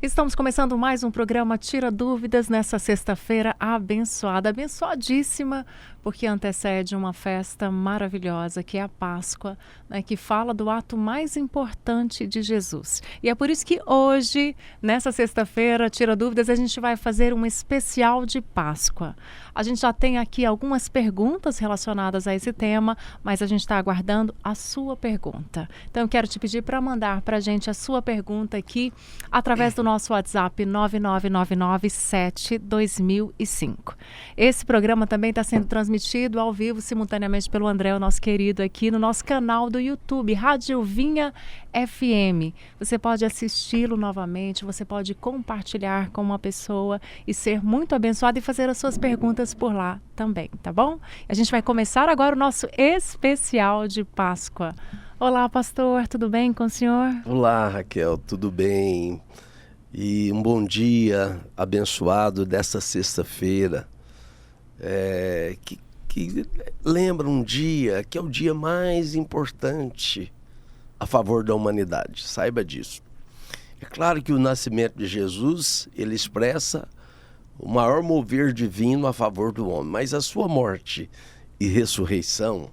Estamos começando mais um programa Tira Dúvidas nessa sexta-feira abençoada, abençoadíssima, porque antecede uma festa maravilhosa que é a Páscoa, né, que fala do ato mais importante de Jesus. E é por isso que hoje, nessa sexta-feira, Tira Dúvidas, a gente vai fazer um especial de Páscoa. A gente já tem aqui algumas perguntas relacionadas a esse tema, mas a gente está aguardando a sua pergunta. Então eu quero te pedir para mandar para a gente a sua pergunta aqui através do nosso WhatsApp 99997-2005. Esse programa também está sendo transmitido ao vivo, simultaneamente pelo André, o nosso querido, aqui no nosso canal do YouTube, Rádio Vinha FM. Você pode assisti-lo novamente, você pode compartilhar com uma pessoa e ser muito abençoado e fazer as suas perguntas por lá também, tá bom? A gente vai começar agora o nosso especial de Páscoa. Olá, pastor, tudo bem com o senhor? Olá, Raquel, tudo bem? E um bom dia abençoado desta sexta-feira, que lembra um dia que é o dia mais importante a favor da humanidade, saiba disso. É claro que o nascimento de Jesus, ele expressa o maior mover divino a favor do homem, mas a sua morte e ressurreição,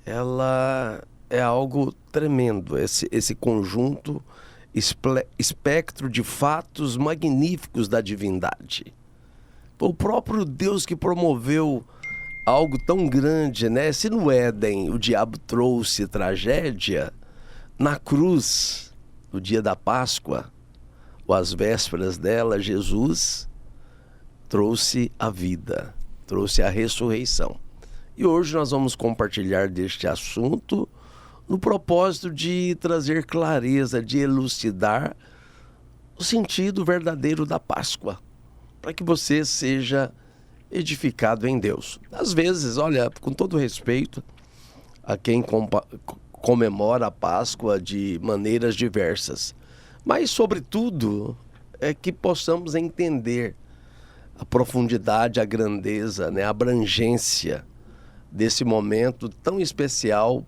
ela é algo tremendo, esse conjunto espectro de fatos magníficos da divindade. Foi o próprio Deus que promoveu algo tão grande, né? Se no Éden o diabo trouxe tragédia, na cruz, no dia da Páscoa, ou às vésperas dela, Jesus trouxe a vida, trouxe a ressurreição. E hoje nós vamos compartilhar deste assunto no propósito de trazer clareza, de elucidar o sentido verdadeiro da Páscoa, para que você seja edificado em Deus. Às vezes, olha, com todo respeito a quem comemora a Páscoa de maneiras diversas, mas, sobretudo, é que possamos entender a profundidade, a grandeza, né, a abrangência desse momento tão especial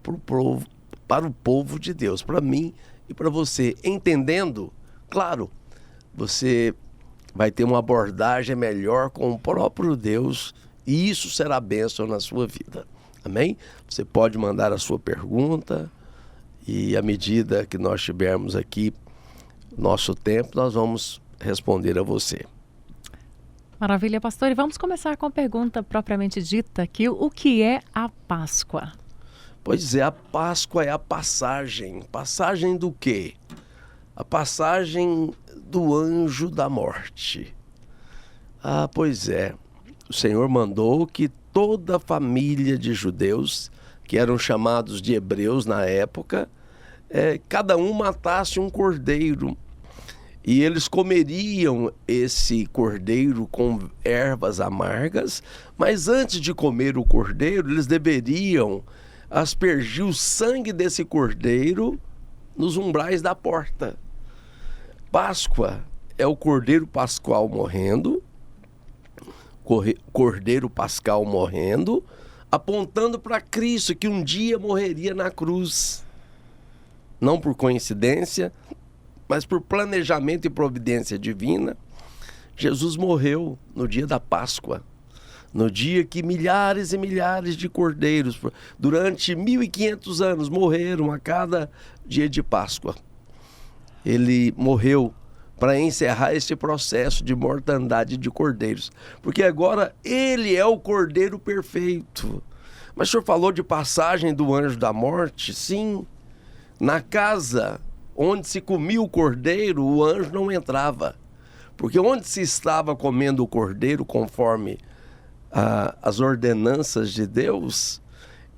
para o povo de Deus, para mim e para você. Entendendo, claro, você vai ter uma abordagem melhor com o próprio Deus e isso será bênção na sua vida. Amém? Você pode mandar a sua pergunta e à medida que nós tivermos aqui nosso tempo, nós vamos responder a você. Maravilha, pastor. E vamos começar com a pergunta propriamente dita aqui. O que é a Páscoa? Pois é, a Páscoa é a passagem. Passagem do quê? A passagem do anjo da morte. Ah, pois é. O Senhor mandou que toda a família de judeus, que eram chamados de hebreus na época, cada um matasse um cordeiro. E eles comeriam esse cordeiro com ervas amargas, mas antes de comer o cordeiro, eles deveriam aspergir o sangue desse cordeiro nos umbrais da porta. Páscoa é o cordeiro pascual morrendo, cordeiro pascal morrendo, apontando para Cristo que um dia morreria na cruz. Não por coincidência, mas por planejamento e providência divina, Jesus morreu no dia da Páscoa, no dia que milhares e milhares de cordeiros, durante 1.500 anos, morreram a cada dia de Páscoa. Ele morreu para encerrar esse processo de mortandade de cordeiros, porque agora ele é o cordeiro perfeito. Mas o senhor falou de passagem do anjo da morte? Sim, na casa onde se comia o cordeiro, o anjo não entrava. Porque onde se estava comendo o cordeiro, conforme as ordenanças de Deus,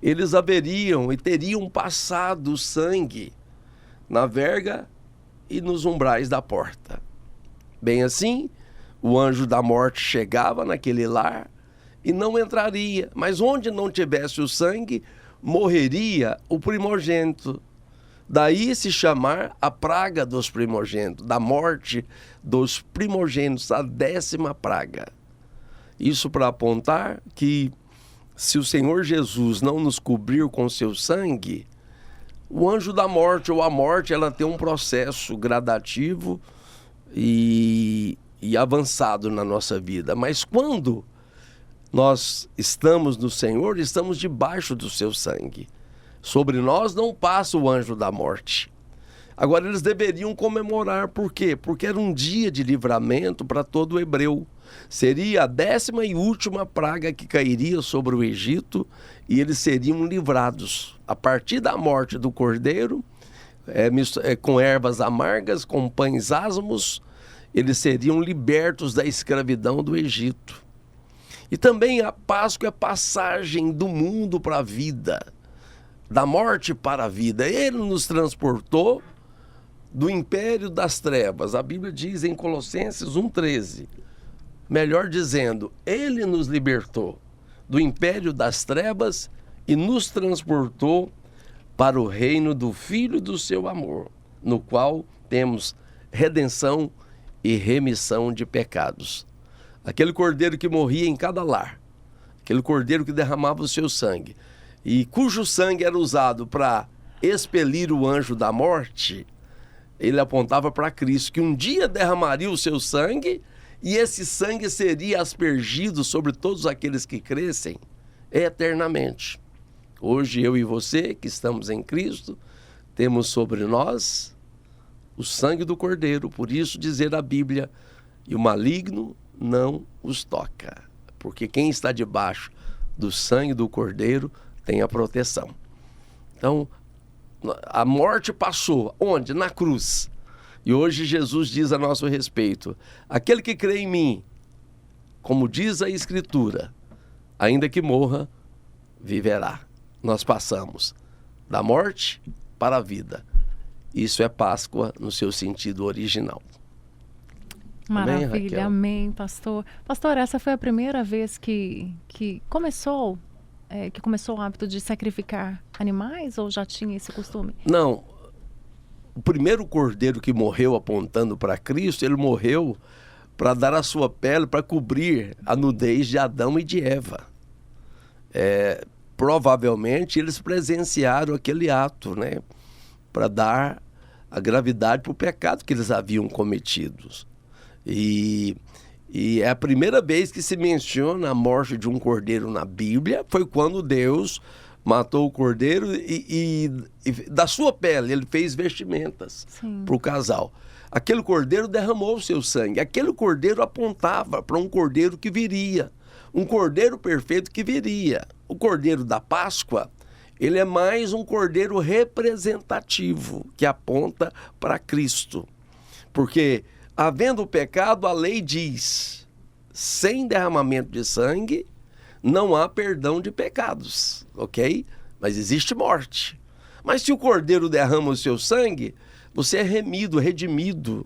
eles haveriam e teriam passado o sangue na verga e nos umbrais da porta. Bem assim, o anjo da morte chegava naquele lar e não entraria. Mas onde não tivesse o sangue, morreria o primogênito. Daí se chamar a praga dos primogênitos, da morte dos primogênitos, a 10ª praga. Isso para apontar que se o Senhor Jesus não nos cobrir com seu sangue, o anjo da morte ou a morte, ela tem um processo gradativo e avançado na nossa vida. Mas quando nós estamos no Senhor, estamos debaixo do seu sangue. Sobre nós não passa o anjo da morte. Agora eles deveriam comemorar, por quê? Porque era um dia de livramento para todo hebreu. Seria a 10ª e última praga que cairia sobre o Egito e eles seriam livrados. A partir da morte do cordeiro, com ervas amargas, com pães asmos, eles seriam libertos da escravidão do Egito. E também a Páscoa é a passagem do mundo para a vida, da morte para a vida. Ele nos transportou do império das trevas. A Bíblia diz em Colossenses 1,13, melhor dizendo, ele nos libertou do império das trevas e nos transportou para o reino do Filho do seu amor, no qual temos redenção e remissão de pecados. Aquele cordeiro que morria em cada lar, aquele cordeiro que derramava o seu sangue, e cujo sangue era usado para expelir o anjo da morte, ele apontava para Cristo, que um dia derramaria o seu sangue, e esse sangue seria aspergido sobre todos aqueles que crescem eternamente. Hoje eu e você, que estamos em Cristo, temos sobre nós o sangue do Cordeiro. Por isso dizer a Bíblia, e o maligno não os toca. Porque quem está debaixo do sangue do Cordeiro tem a proteção. Então, a morte passou. Onde? Na cruz. E hoje Jesus diz a nosso respeito, aquele que crê em mim, como diz a Escritura, ainda que morra, viverá. Nós passamos da morte para a vida. Isso é Páscoa no seu sentido original. Maravilha, amém, pastor. Pastor, essa foi a primeira vez que começou o hábito de sacrificar animais, ou já tinha esse costume? Não. O primeiro cordeiro que morreu apontando para Cristo, ele morreu para dar a sua pele para cobrir a nudez de Adão e de Eva. Provavelmente eles presenciaram aquele ato, né, para dar a gravidade para o pecado que eles haviam cometido. E é a primeira vez que se menciona a morte de um cordeiro na Bíblia, foi quando Deus matou o cordeiro e da sua pele ele fez vestimentas para o casal. Aquele cordeiro derramou o seu sangue. Aquele cordeiro apontava para um cordeiro que viria, um cordeiro perfeito que viria. O cordeiro da Páscoa, ele é mais um cordeiro representativo que aponta para Cristo. Porque, havendo o pecado, a lei diz, sem derramamento de sangue, não há perdão de pecados, ok? Mas existe morte. Mas se o cordeiro derrama o seu sangue, você é redimido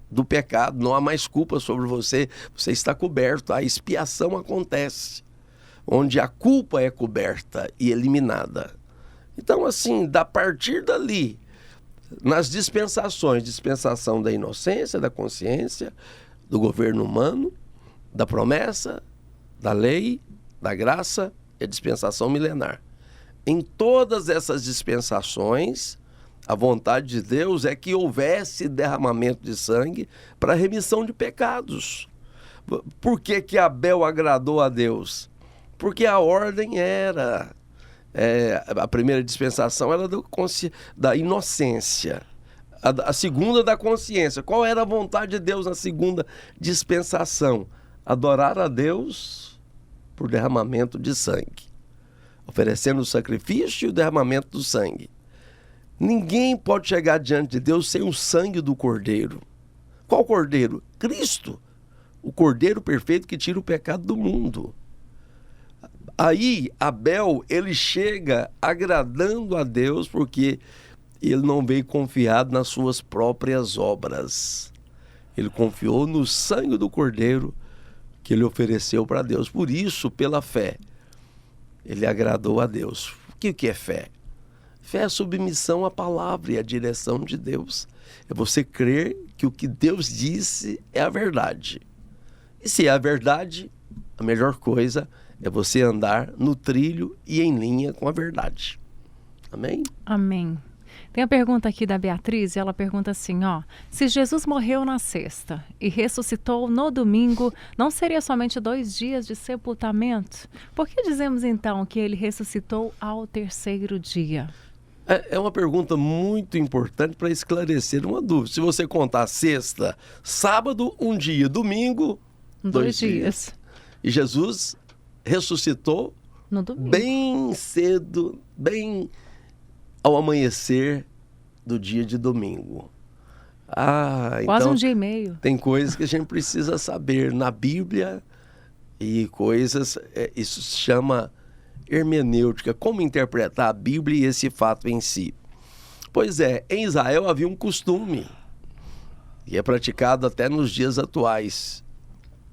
do pecado, não há mais culpa sobre você, você está coberto, a expiação acontece, onde a culpa é coberta e eliminada. Então, assim, a partir dali, nas dispensações, dispensação da inocência, da consciência, do governo humano, da promessa, da lei, da graça e a dispensação milenar. Em todas essas dispensações, a vontade de Deus é que houvesse derramamento de sangue para remissão de pecados. Por que que Abel agradou a Deus? Porque a ordem era... a primeira dispensação era da inocência. A segunda da consciência. Qual era a vontade de Deus na segunda dispensação? Adorar a Deus por derramamento de sangue. Oferecendo o sacrifício e o derramamento do sangue. Ninguém pode chegar diante de Deus sem o sangue do Cordeiro. Qual Cordeiro? Cristo. O Cordeiro perfeito que tira o pecado do mundo. Aí, Abel, ele chega agradando a Deus porque ele não veio confiado nas suas próprias obras. Ele confiou no sangue do Cordeiro que ele ofereceu para Deus. Por isso, pela fé, ele agradou a Deus. O que é fé? Fé é submissão à palavra e à direção de Deus. É você crer que o que Deus disse é a verdade. E se é a verdade, a melhor coisa é você andar no trilho e em linha com a verdade. Amém? Amém. Tem a pergunta aqui da Beatriz, e ela pergunta assim, ó, se Jesus morreu na sexta e ressuscitou no domingo, não seria somente 2 dias de sepultamento? Por que dizemos então que ele ressuscitou ao 3º dia? É uma pergunta muito importante para esclarecer uma dúvida. Se você contar sexta, sábado, 1 dia, domingo, 2 dias. E Jesus ressuscitou no domingo, bem cedo, bem ao amanhecer do dia de domingo. Quase então, 1 dia e meio. Tem coisas que a gente precisa saber na Bíblia e coisas, isso se chama hermenêutica, como interpretar a Bíblia e esse fato em si. Pois é, em Israel havia um costume, e é praticado até nos dias atuais,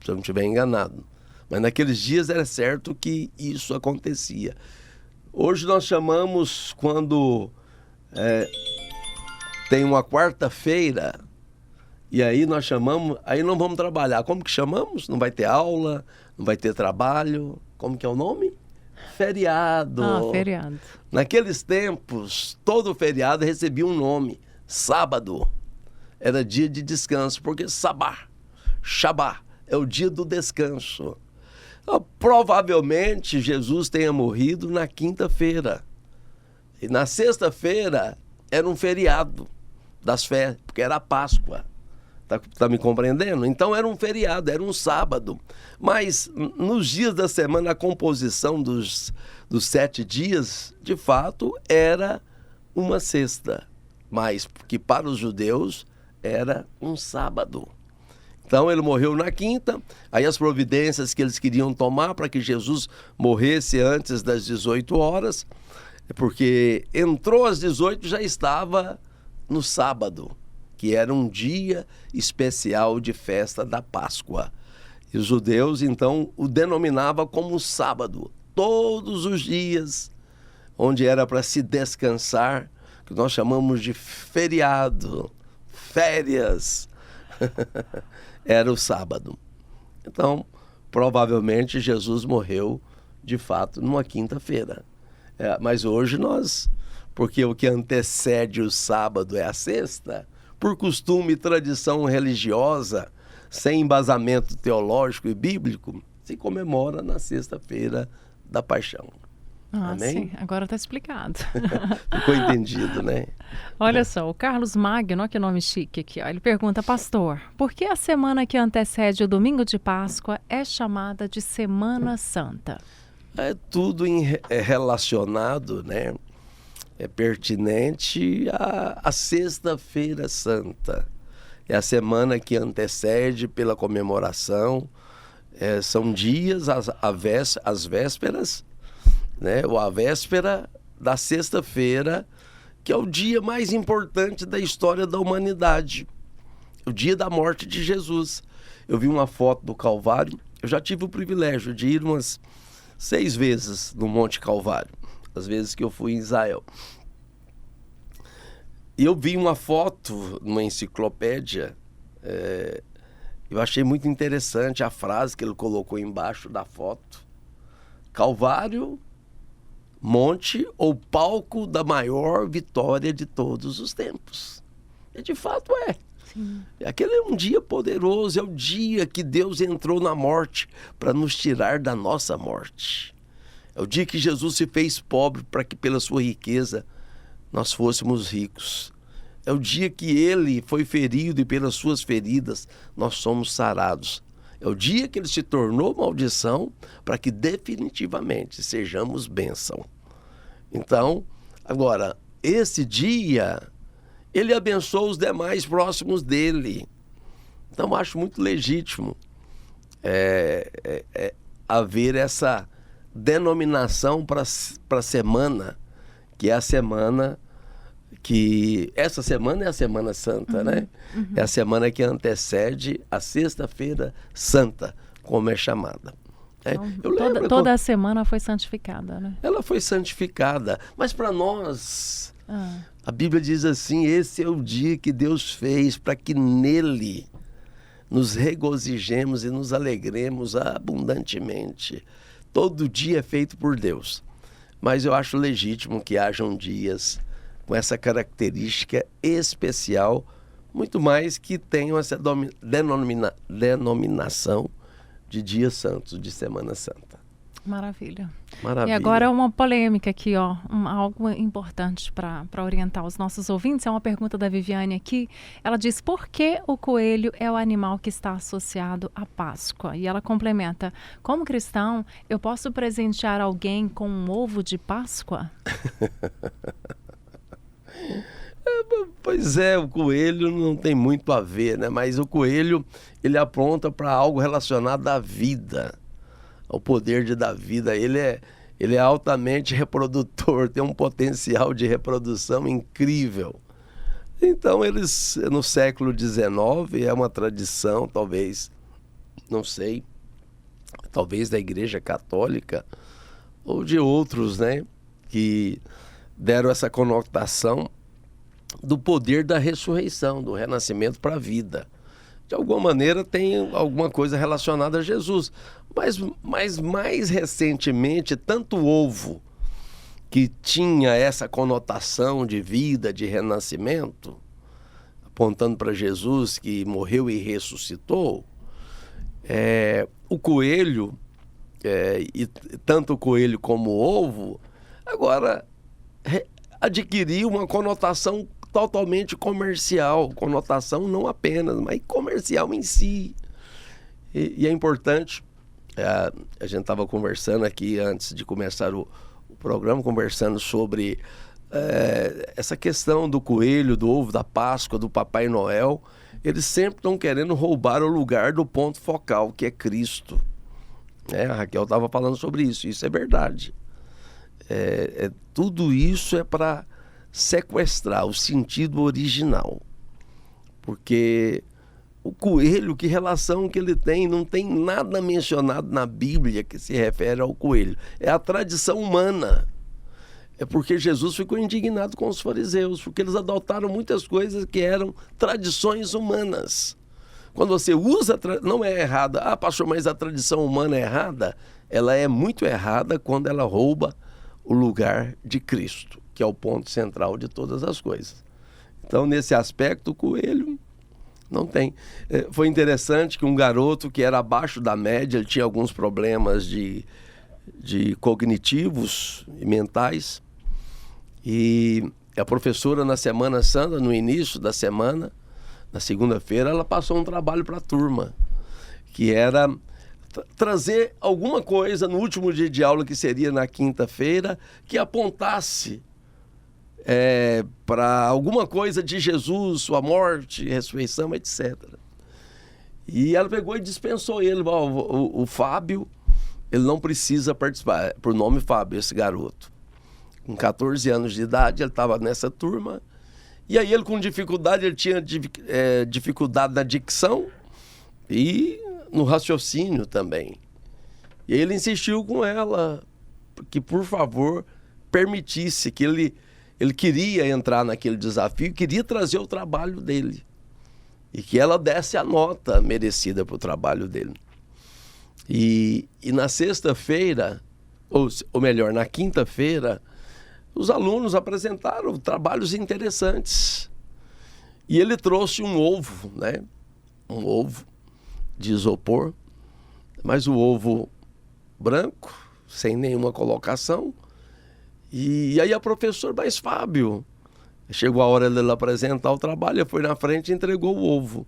se eu não estiver enganado. Mas naqueles dias era certo que isso acontecia. Hoje nós chamamos, quando tem uma quarta-feira, e aí nós chamamos, aí não vamos trabalhar. Como que chamamos? Não vai ter aula, não vai ter trabalho. Como que é o nome? Feriado. Feriado. Naqueles tempos, todo feriado recebia um nome. Sábado era dia de descanso, porque Shabá, é o dia do descanso. Então, provavelmente Jesus tenha morrido na quinta-feira. E na sexta-feira era um feriado das férias, porque era a Páscoa. Tá me compreendendo? Então era um feriado, era um sábado. Mas nos dias da semana, a composição dos 7 dias, de fato, era uma sexta. Mas que para os judeus era um sábado. Então ele morreu na quinta, aí as providências que eles queriam tomar para que Jesus morresse antes das 18 horas, porque entrou às 18 já estava no sábado, que era um dia especial de festa da Páscoa. E os judeus, então, o denominavam como sábado, todos os dias, onde era para se descansar, que nós chamamos de feriado, férias, era o sábado. Então, provavelmente Jesus morreu, de fato, numa quinta-feira. Mas hoje porque o que antecede o sábado é a sexta, por costume e tradição religiosa, sem embasamento teológico e bíblico, se comemora na sexta-feira da Paixão. Amém? Sim, agora está explicado. Ficou entendido, né? Olha só, o Carlos Magno, que nome chique aqui, ó, ele pergunta, pastor, por que a semana que antecede o domingo de Páscoa é chamada de Semana Santa? É tudo relacionado, né? É pertinente à Sexta-feira Santa. É a semana que antecede pela comemoração. São dias, as vésperas, né? Ou a véspera da sexta-feira, que é o dia mais importante da história da humanidade. O dia da morte de Jesus. Eu vi uma foto do Calvário. Eu já tive o privilégio de ir umas 6 vezes no Monte Calvário, as vezes que eu fui em Israel. E eu vi uma foto numa enciclopédia, eu achei muito interessante a frase que ele colocou embaixo da foto. Calvário, monte ou palco da maior vitória de todos os tempos. E de fato é. Sim. Aquele é um dia poderoso, é o dia que Deus entrou na morte para nos tirar da nossa morte. É o dia que Jesus se fez pobre para que pela sua riqueza nós fôssemos ricos. É o dia que ele foi ferido e pelas suas feridas nós somos sarados. É o dia que ele se tornou maldição para que definitivamente sejamos bênção. Então, agora, esse dia, ele abençoa os demais próximos dele. Então, acho muito legítimo haver essa denominação para a semana, que é a semana que... Essa semana é a Semana Santa, né? Uhum. É a semana que antecede a Sexta-feira Santa, como é chamada. Então, toda a semana foi santificada, né? Ela foi santificada. Mas para nós, a Bíblia diz assim, esse é o dia que Deus fez para que nele nos regozijemos e nos alegremos abundantemente. Todo dia é feito por Deus. Mas eu acho legítimo que hajam dias com essa característica especial, muito mais que tenham essa denominação de dias santos, de Semana Santa. Maravilha. Maravilha. E agora uma polêmica aqui, ó, algo importante para orientar os nossos ouvintes. É uma pergunta da Viviane aqui. Ela diz: por que o coelho é o animal que está associado à Páscoa? E ela complementa: como cristão, eu posso presentear alguém com um ovo de Páscoa? Pois é, o coelho não tem muito a ver, né? Mas o coelho, ele aponta para algo relacionado à vida, ao poder de dar vida. Ele é altamente reprodutor, tem um potencial de reprodução incrível. Então, eles, no século XIX, é uma tradição, talvez, não sei, talvez da Igreja Católica ou de outros, né, que deram essa conotação do poder da ressurreição, do renascimento para a vida. De alguma maneira tem alguma coisa relacionada a Jesus. Mas mais recentemente, tanto o ovo, que tinha essa conotação de vida, de renascimento, apontando para Jesus que morreu e ressuscitou, o coelho, e tanto o coelho como o ovo, agora adquiriu uma conotação totalmente comercial, conotação não apenas, mas comercial em si. E é importante, a gente estava conversando aqui antes de começar o programa, conversando sobre essa questão do coelho, do ovo, da Páscoa, do Papai Noel. Eles sempre estão querendo roubar o lugar do ponto focal, que é Cristo. A Raquel estava falando sobre isso é verdade. Tudo isso é para sequestrar o sentido original, porque o coelho, que relação que ele tem? Não tem nada mencionado na Bíblia que se refere ao coelho. É a tradição humana. É porque Jesus ficou indignado com os fariseus, porque eles adotaram muitas coisas que eram tradições humanas. Quando você usa, não é errada. Ah, pastor, mas a tradição humana é errada? Ela é muito errada quando ela rouba o lugar de Cristo, que é o ponto central de todas as coisas. Então, nesse aspecto, o coelho não tem. Foi interessante que um garoto que era abaixo da média, ele tinha alguns problemas de cognitivos e mentais, e a professora, na Semana Santa, no início da semana, na segunda-feira, ela passou um trabalho para a turma, que era trazer alguma coisa no último dia de aula, que seria na quinta-feira, que apontasse para alguma coisa de Jesus, sua morte, ressurreição, etc. E ela pegou e dispensou ele. O Fábio, ele não precisa participar. Por nome Fábio, esse garoto. Com 14 anos de idade, ele estava nessa turma. E aí ele, com dificuldade, ele tinha dificuldade na dicção e no raciocínio também. E aí ele insistiu com ela que, por favor, permitisse, que ele queria entrar naquele desafio, queria trazer o trabalho dele. E que ela desse a nota merecida para o trabalho dele. E na sexta-feira, ou melhor, na quinta-feira, os alunos apresentaram trabalhos interessantes. E ele trouxe um ovo, né? Um ovo de isopor, mas o ovo branco, sem nenhuma colocação. E aí a professora: mas Fábio, chegou a hora dele apresentar o trabalho, ele foi na frente e entregou o ovo.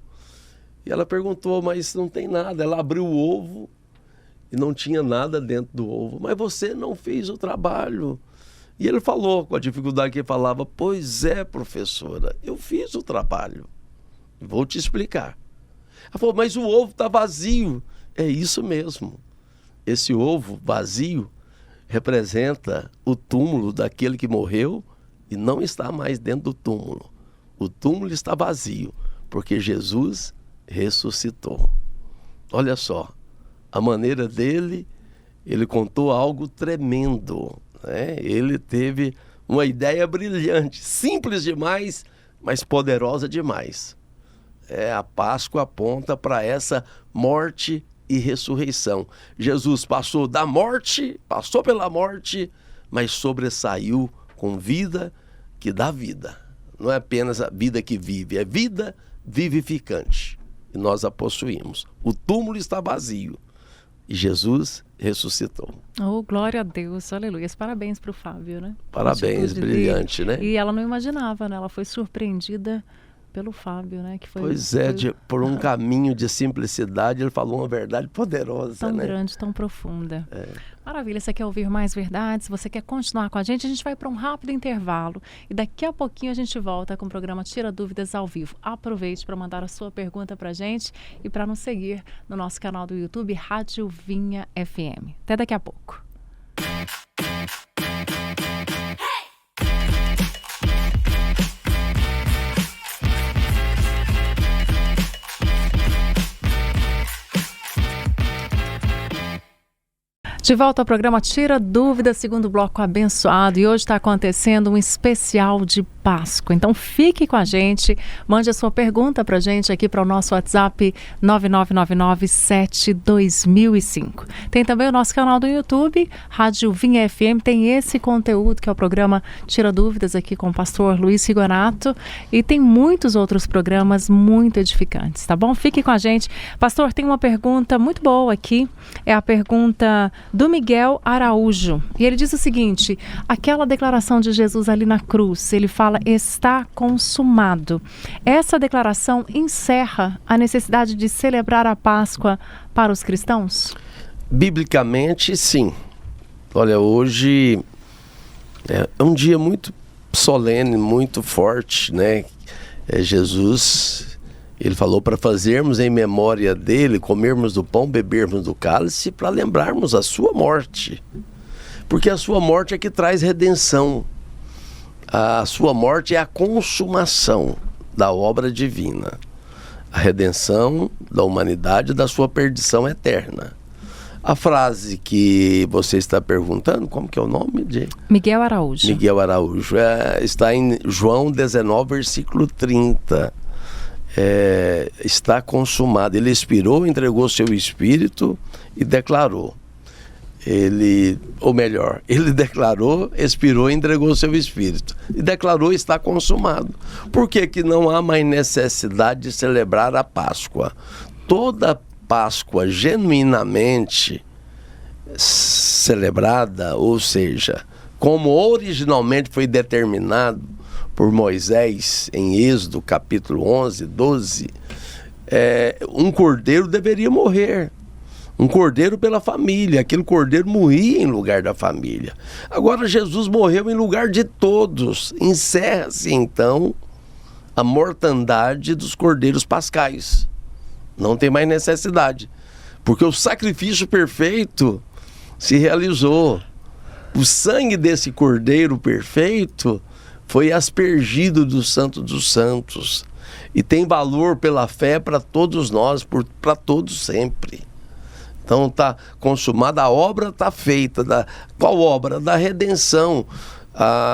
E ela perguntou: mas não tem nada. Ela abriu o ovo e não tinha nada dentro do ovo. Mas você não fez o trabalho. E ele falou, com a dificuldade que ele falava: pois é, professora, eu fiz o trabalho. Vou te explicar. Ela falou: mas o ovo está vazio. É isso mesmo. Esse ovo vazio representa o túmulo daquele que morreu e não está mais dentro do túmulo. O túmulo está vazio, porque Jesus ressuscitou. Olha só, a maneira dele, ele contou algo tremendo, né? Ele teve uma ideia brilhante, simples demais, mas poderosa demais. A Páscoa aponta para essa morte e ressurreição. Jesus passou pela morte, mas sobressaiu com vida, que dá vida. Não é apenas a vida que vive, é vida vivificante. E nós a possuímos. O túmulo está vazio e Jesus ressuscitou. Oh, glória a Deus, aleluia. Parabéns para o Fábio, né? Parabéns, brilhante, né? E ela não imaginava, né? Ela foi surpreendida pelo Fábio, né? Que foi, por um caminho de simplicidade, ele falou uma verdade poderosa, tão né? grande, tão profunda. Maravilha, você quer ouvir mais verdades? Você quer continuar com a gente vai para um rápido intervalo e daqui a pouquinho a gente volta com o programa Tira Dúvidas ao vivo. Aproveite para mandar a sua pergunta para a gente e para nos seguir no nosso canal do YouTube Rádio Vinha FM. Até daqui a pouco. De volta ao programa Tira Dúvidas, segundo bloco abençoado. E hoje está acontecendo um especial de Páscoa. Então fique com a gente, mande a sua pergunta para a gente aqui para o nosso WhatsApp 9999-72005. Tem também o nosso canal do YouTube, Rádio Vinha FM, tem esse conteúdo que é o programa Tira Dúvidas aqui com o pastor Luiz Rigonato. E tem muitos outros programas muito edificantes, tá bom? Fique com a gente. Pastor, tem uma pergunta muito boa aqui, é a pergunta do Miguel Araújo. E ele diz o seguinte: aquela declaração de Jesus ali na cruz, ele fala, está consumado. Essa declaração encerra a necessidade de celebrar a Páscoa para os cristãos? Biblicamente, sim. Olha, hoje é um dia muito solene, muito forte, né? Jesus, ele falou para fazermos em memória dele, comermos do pão, bebermos do cálice, para lembrarmos a sua morte. Porque a sua morte é que traz redenção. A sua morte é a consumação da obra divina. A redenção da humanidade da sua perdição eterna. A frase que você está perguntando, como que é o nome de? Miguel Araújo. Miguel Araújo. Está em João 19, versículo 30. Está consumado. Ele expirou, entregou seu espírito e declarou. Ele declarou, expirou e entregou seu espírito. E declarou, está consumado. Por que que não há mais necessidade de celebrar a Páscoa? Toda Páscoa genuinamente celebrada, ou seja, como originalmente foi determinado por Moisés em Êxodo capítulo 11, 12, um cordeiro deveria morrer. Um cordeiro pela família. Aquele cordeiro morria em lugar da família. Agora Jesus morreu em lugar de todos. Encerra-se então a mortandade dos cordeiros pascais. Não tem mais necessidade. Porque o sacrifício perfeito se realizou. O sangue desse cordeiro perfeito foi aspergido do Santo dos Santos. E tem valor pela fé para todos nós, para todos sempre. Então está consumada, a obra está feita. Qual obra? Da redenção.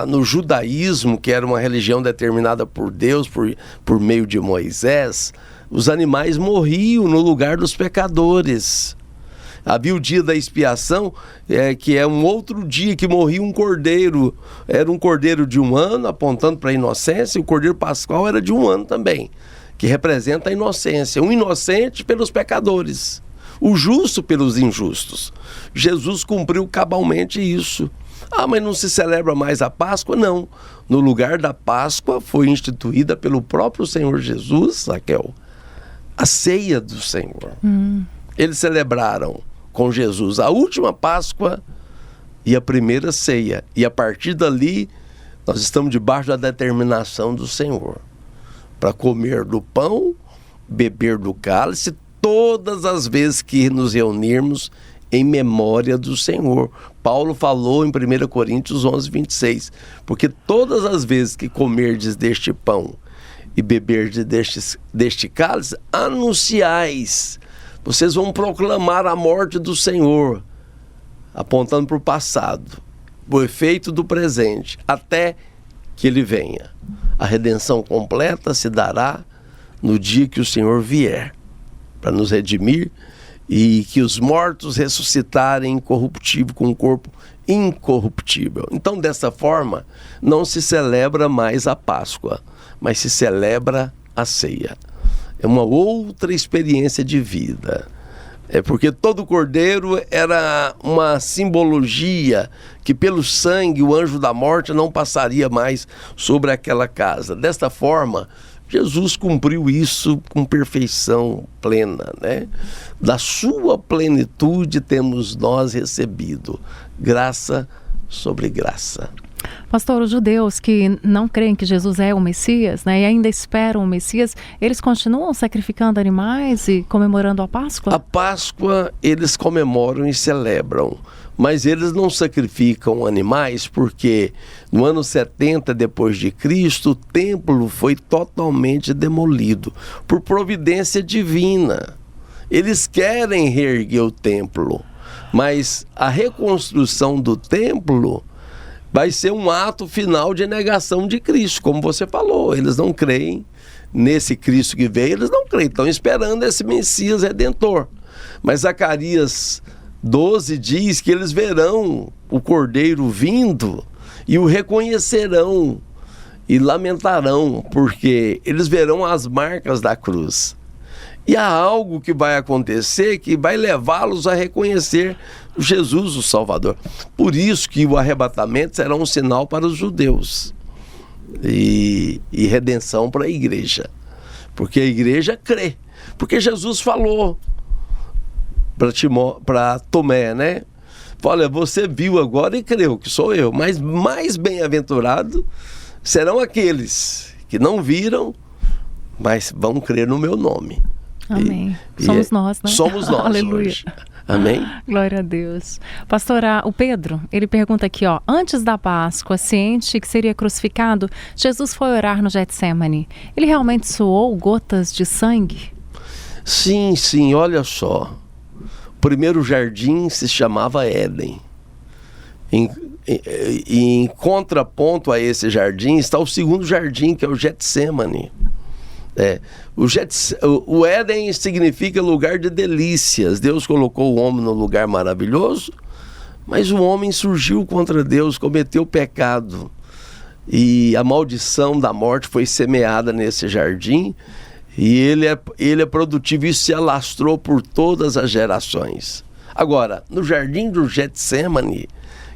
No judaísmo, que era uma religião determinada por Deus, por meio de Moisés, os animais morriam no lugar dos pecadores. Havia o dia da expiação, que é um outro dia que morria um cordeiro. Era um cordeiro de 1 ano, apontando para a inocência, e o cordeiro pascual era de 1 ano também, que representa a inocência. Um inocente pelos pecadores, o justo pelos injustos. Jesus cumpriu cabalmente isso. Mas não se celebra mais a Páscoa? Não. No lugar da Páscoa foi instituída pelo próprio Senhor Jesus, Raquel, a ceia do Senhor. Eles celebraram com Jesus a última Páscoa e a primeira ceia. E a partir dali, nós estamos debaixo da determinação do Senhor para comer do pão, beber do cálice, todas as vezes que nos reunirmos em memória do Senhor. Paulo falou em 1 Coríntios 11, 26, porque todas as vezes que comerdes deste pão e beberdes deste cálice, anunciais, vocês vão proclamar a morte do Senhor, apontando para o passado, o efeito do presente, até que ele venha. A redenção completa se dará no dia que o Senhor vier, para nos redimir, e que os mortos ressuscitarem incorruptível com um corpo incorruptível. Então, dessa forma, não se celebra mais a Páscoa, mas se celebra a ceia. É uma outra experiência de vida. É porque todo cordeiro era uma simbologia que pelo sangue o anjo da morte não passaria mais sobre aquela casa. Desta forma, Jesus cumpriu isso com perfeição plena, né? Da sua plenitude temos nós recebido graça sobre graça. Pastor, os judeus que não creem que Jesus é o Messias, né, e ainda esperam o Messias, eles continuam sacrificando animais e comemorando a Páscoa? A Páscoa eles comemoram e celebram, mas eles não sacrificam animais porque no ano 70 depois de Cristo, o templo foi totalmente demolido por providência divina. Eles querem reerguer o templo, mas a reconstrução do templo vai ser um ato final de negação de Cristo, como você falou. Eles não creem nesse Cristo que veio, eles não creem, estão esperando esse Messias Redentor. Mas Zacarias 12 diz que eles verão o Cordeiro vindo e o reconhecerão e lamentarão, porque eles verão as marcas da cruz. E há algo que vai acontecer que vai levá-los a reconhecer Jesus, o Salvador. Por isso que o arrebatamento será um sinal para os judeus e redenção para a igreja. Porque a igreja crê. Porque Jesus falou para Tomé, né? Olha, você viu agora e creu que sou eu. Mas mais bem-aventurado serão aqueles que não viram, mas vão crer no meu nome. Amém. Somos nós, né? Somos nós. Aleluia. Hoje. Amém? Glória a Deus. Pastor, o Pedro, ele pergunta aqui, antes da Páscoa, ciente que seria crucificado, Jesus foi orar no Getsemane. Ele realmente suou gotas de sangue? Sim, olha só. O primeiro jardim se chamava Éden. Em contraponto a esse jardim está o segundo jardim, que é o Getsemane. O Éden significa lugar de delícias. Deus colocou o homem num lugar maravilhoso, mas o homem surgiu contra Deus, cometeu pecado. E a maldição da morte foi semeada nesse jardim, e ele é produtivo, e se alastrou por todas as gerações. Agora, no jardim do Getsemane,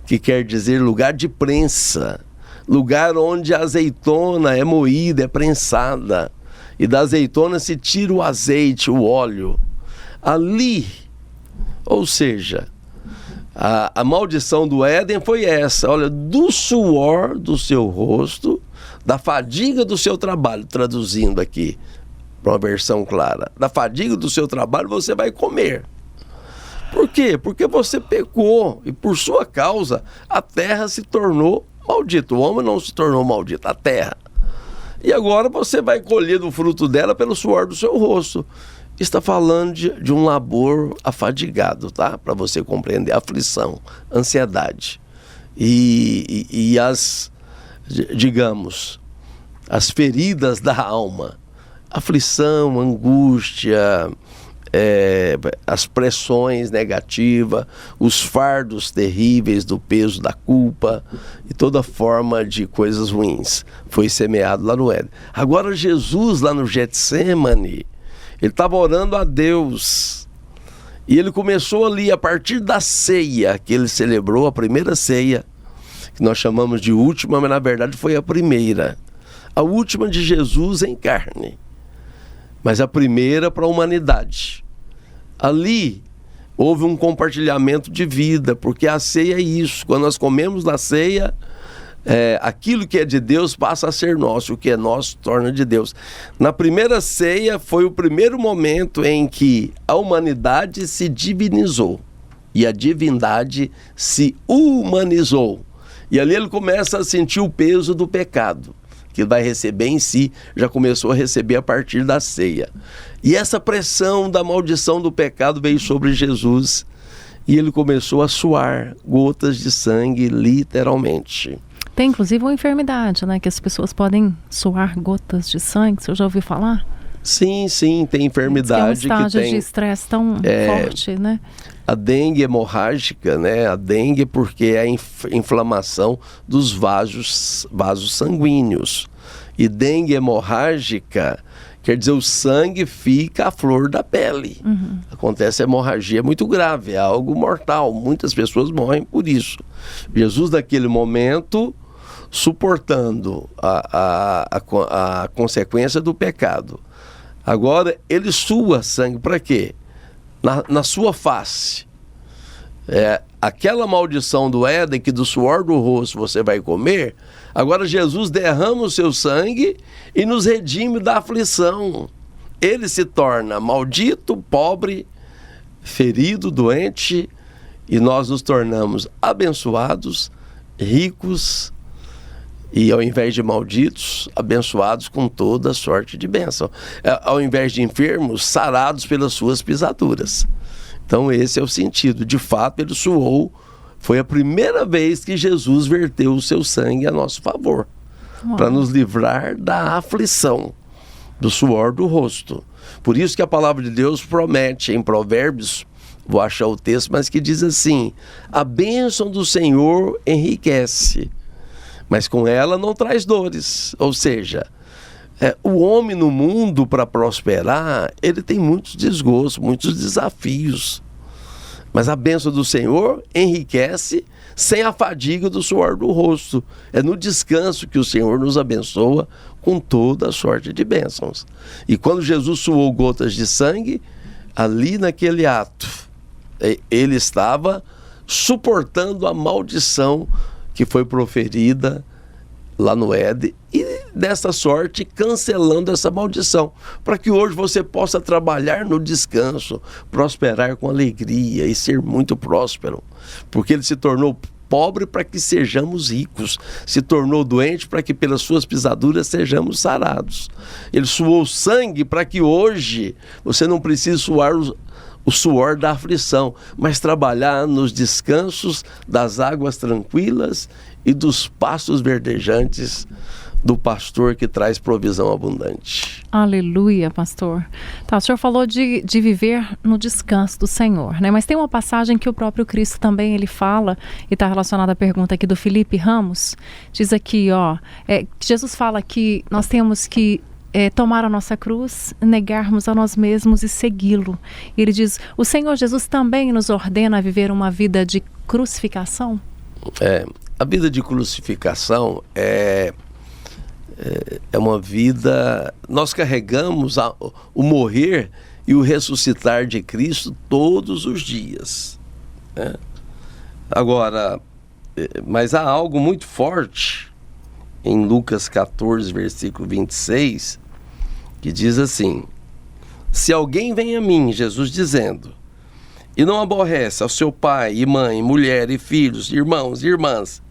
que quer dizer lugar de prensa, lugar onde a azeitona é moída, é prensada, e da azeitona se tira o azeite, o óleo. Ali, ou seja, a maldição do Éden foi essa: olha, do suor do seu rosto, da fadiga do seu trabalho, traduzindo aqui para uma versão clara, da fadiga do seu trabalho você vai comer. Por quê? Porque você pecou e por sua causa a terra se tornou maldita. O homem não se tornou maldito, a terra. E agora você vai colher do fruto dela pelo suor do seu rosto. Está falando de um labor afadigado, tá? Para você compreender, aflição, ansiedade. E as, digamos, as feridas da alma. Aflição, angústia, as pressões negativas, os fardos terríveis do peso da culpa e toda forma de coisas ruins foi semeado lá no Éden. Agora Jesus lá no Getsemane, ele estava orando a Deus e ele começou ali a partir da ceia que ele celebrou, a primeira ceia, que nós chamamos de última, mas na verdade foi a primeira, a última de Jesus em carne, mas a primeira para a humanidade. Ali houve um compartilhamento de vida, porque a ceia é isso. Quando nós comemos da ceia, aquilo que é de Deus passa a ser nosso, o que é nosso torna de Deus. Na primeira ceia foi o primeiro momento em que a humanidade se divinizou e a divindade se humanizou. E ali ele começa a sentir o peso do pecado, que vai receber em si, já começou a receber a partir da ceia. E essa pressão da maldição do pecado veio sobre Jesus e ele começou a suar gotas de sangue, literalmente. Tem inclusive uma enfermidade, né? Que as pessoas podem suar gotas de sangue, você já ouviu falar? Sim, sim, tem enfermidade que é um estágio tem de estresse tão forte, né? A dengue hemorrágica, né? A dengue porque é a inflamação dos vasos sanguíneos. E dengue hemorrágica quer dizer o sangue fica à flor da pele. Acontece hemorragia muito grave, é algo mortal. Muitas pessoas morrem por isso. Jesus, naquele momento, suportando a consequência do pecado. Agora, ele sua sangue para quê? Na sua face. Aquela maldição do Éden, que do suor do rosto você vai comer, agora Jesus derrama o seu sangue e nos redime da aflição. Ele se torna maldito, pobre, ferido, doente, e nós nos tornamos abençoados, ricos, e ao invés de malditos, abençoados com toda sorte de bênção. Ao invés de enfermos, sarados pelas suas pisaduras. Então esse é o sentido. De fato, ele suou. Foi a primeira vez que Jesus verteu o seu sangue a nosso favor. Para nos livrar da aflição, do suor do rosto. Por isso que a palavra de Deus promete em Provérbios, vou achar o texto, mas que diz assim: a bênção do Senhor enriquece, mas com ela não traz dores. Ou seja, o homem no mundo, para prosperar, ele tem muitos desgostos, muitos desafios. Mas a bênção do Senhor enriquece sem a fadiga do suor do rosto. É no descanso que o Senhor nos abençoa com toda a sorte de bênçãos. E quando Jesus suou gotas de sangue, ali naquele ato, ele estava suportando a maldição que foi proferida lá no Éden, e dessa sorte cancelando essa maldição, para que hoje você possa trabalhar no descanso, prosperar com alegria e ser muito próspero, porque ele se tornou pobre para que sejamos ricos, se tornou doente para que pelas suas pisaduras sejamos sarados. Ele suou sangue para que hoje você não precise suar o suor da aflição, mas trabalhar nos descansos das águas tranquilas e dos pastos verdejantes do pastor que traz provisão abundante. Aleluia, pastor. Tá, o senhor falou de viver no descanso do Senhor, né? Mas tem uma passagem que o próprio Cristo também ele fala, e está relacionada à pergunta aqui do Felipe Ramos. Diz aqui, que Jesus fala que nós temos que tomar a nossa cruz, negarmos a nós mesmos e segui-lo. E ele diz, o Senhor Jesus também nos ordena a viver uma vida de crucificação? A vida de crucificação é uma vida... Nós carregamos o morrer e o ressuscitar de Cristo todos os dias, né? Agora, mas há algo muito forte em Lucas 14, versículo 26, que diz assim: se alguém vem a mim, Jesus dizendo, e não aborrece ao seu pai e mãe, mulher e filhos, irmãos e irmãs,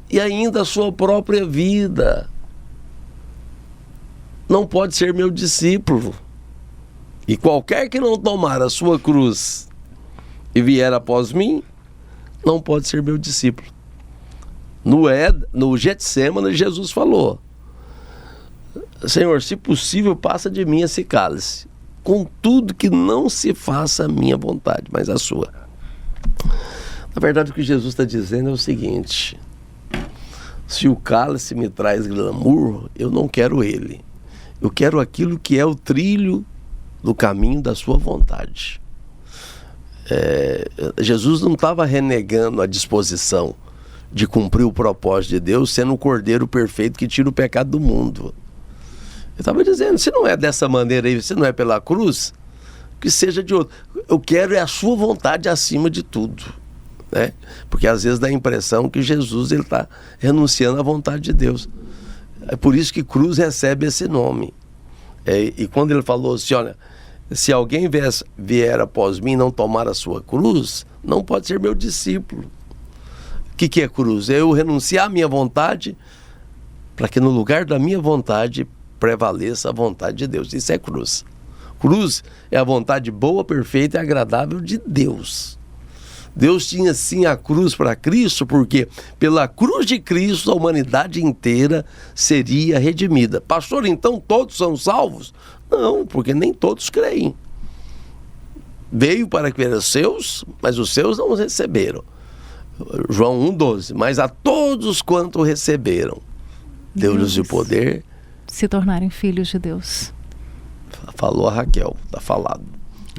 e ainda a sua própria vida, não pode ser meu discípulo. E qualquer que não tomar a sua cruz e vier após mim, não pode ser meu discípulo. No Getsêmani, Jesus falou: Senhor, se possível, passa de mim esse cálice, contudo que não se faça a minha vontade, mas a sua. Na verdade, o que Jesus está dizendo é o seguinte: se o cálice me traz glamour, eu não quero ele. Eu quero aquilo que é o trilho do caminho da sua vontade. Jesus não estava renegando a disposição de cumprir o propósito de Deus, sendo o Cordeiro perfeito que tira o pecado do mundo. Ele estava dizendo, se não é dessa maneira aí, se não é pela cruz, que seja de outro. Eu quero a sua vontade acima de tudo, né? Porque às vezes dá a impressão que Jesus está renunciando à vontade de Deus. É por isso que cruz recebe esse nome. E quando ele falou assim, olha, se alguém vier após mim e não tomar a sua cruz, não pode ser meu discípulo. O que é cruz? É eu renunciar à minha vontade para que no lugar da minha vontade prevaleça a vontade de Deus. Isso é cruz. Cruz é a vontade boa, perfeita e agradável de Deus. Deus tinha sim a cruz para Cristo, porque pela cruz de Cristo a humanidade inteira seria redimida. Pastor, então todos são salvos? Não, porque nem todos creem. Veio para que eram seus, mas os seus não os receberam. João 1,12. Mas a todos quanto receberam, deu-lhes o poder se tornarem filhos de Deus. Falou a Raquel, está falado.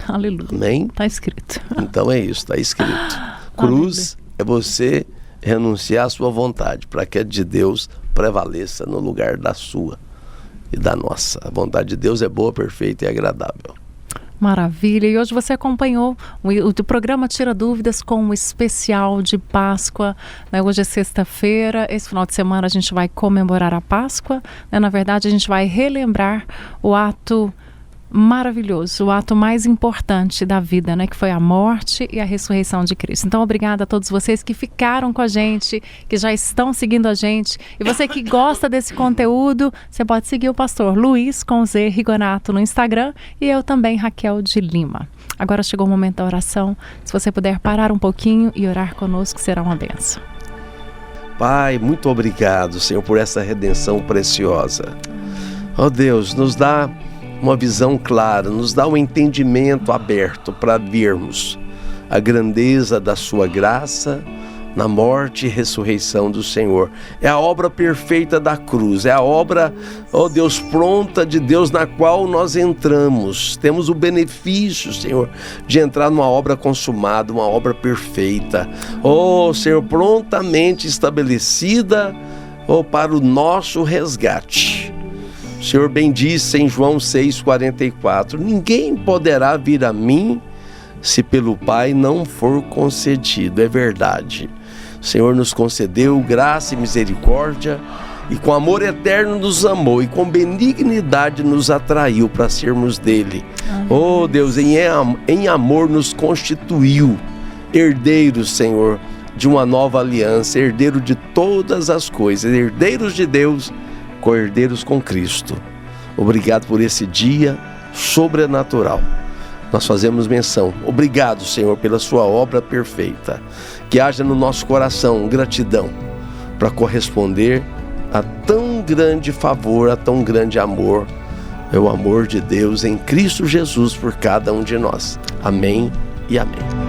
Aleluia. Amém? Está escrito. Então é isso, está escrito. Cruz é você renunciar à sua vontade, para que a de Deus prevaleça no lugar da sua e da nossa. A vontade de Deus é boa, perfeita e agradável. Maravilha. E hoje você acompanhou o programa Tira Dúvidas com um especial de Páscoa. Né? Hoje é sexta-feira. Esse final de semana a gente vai comemorar a Páscoa. Né? Na verdade, a gente vai relembrar o ato maravilhoso, o ato mais importante da vida, né, que foi a morte e a ressurreição de Cristo. Então, obrigada a todos vocês que ficaram com a gente, que já estão seguindo a gente. E você que gosta desse conteúdo, você pode seguir o pastor Luiz com Z Rigonato no Instagram e eu também, Raquel de Lima. Agora chegou o momento da oração. Se você puder parar um pouquinho e orar conosco, será uma bênção. Pai, muito obrigado, Senhor, por essa redenção preciosa. Ó Deus, nos dá uma visão clara, nos dá um entendimento aberto para vermos a grandeza da sua graça na morte e ressurreição do Senhor. É a obra perfeita da cruz, é a obra, ó Deus, pronta de Deus na qual nós entramos. Temos o benefício, Senhor, de entrar numa obra consumada, uma obra perfeita. Ó Senhor, prontamente estabelecida, ó, para o nosso resgate. O Senhor bem disse em João 6,44, ninguém poderá vir a mim se pelo Pai não for concedido. É verdade. O Senhor nos concedeu graça e misericórdia e com amor eterno nos amou e com benignidade nos atraiu para sermos dele. Oh Deus, em amor nos constituiu herdeiros, Senhor, de uma nova aliança, herdeiro de todas as coisas, herdeiros de Deus, co-herdeiros com Cristo. Obrigado por esse dia sobrenatural. Nós fazemos menção. Obrigado, Senhor, pela sua obra perfeita. Que haja no nosso coração gratidão para corresponder a tão grande favor, a tão grande amor. É o amor de Deus em Cristo Jesus por cada um de nós. Amém e amém.